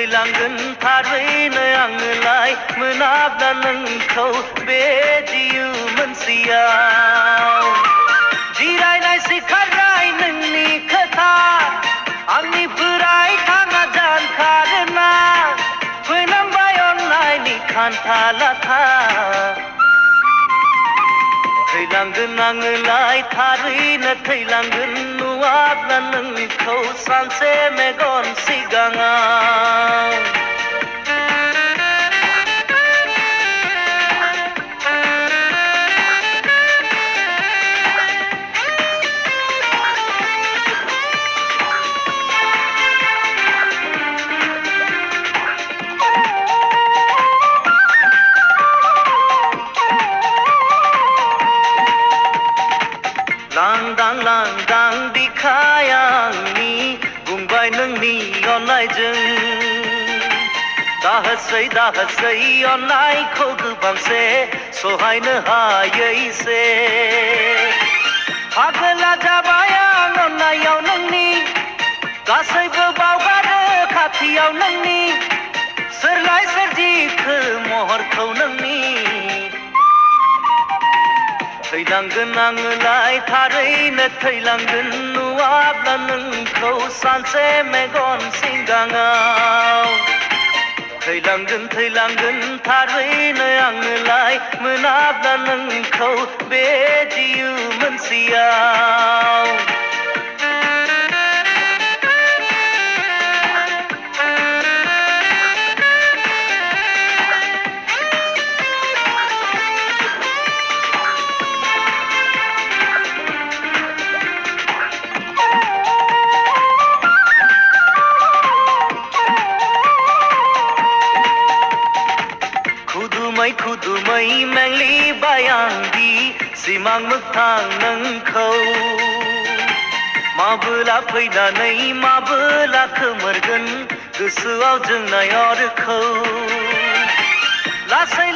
थैलांगोन थारैनो आङोलाय मोनाब्ला नोंखौ बे जिउ मोनसेयाव जिरायनाय सिखारनाय नोंनि खोथा आंनिफ्राय थाङा जानखारोना फैनांबाय अननायनि खान्था लाथा थैलांगोन आङोलाय थारैनो थैलांगोन नुवाब्ला नोंखौ सानसे मेगन सिगाङाव लांदां लांदां बिखाया आंनि बुंबाय नोंनि अननायजों दाहोसै अननायखौ गोबांसे सहायनो हायैसे पागला जाबाय आं अननायाव नोंनि गासैबो बावगारो खाथियाव नोंनि सोरलाय सोरजिखो महरखौ नोंनि थैलांगोन आङोलाय थारैनो थैलांगोन नुवाब्ला नोंखौ सानसे मेगन सिगाङाव थैलांगोन थारैनो आङोलाय मोनाब्ला नोंखौ बे जिउ मोनसेयाव खुदुमै मेंलिबाय आंदि सिमां मोगथां नोंखौ माबोला फैनानै माबोला खोमोरगोन गोसोआव जोंनाय अरखौ लासै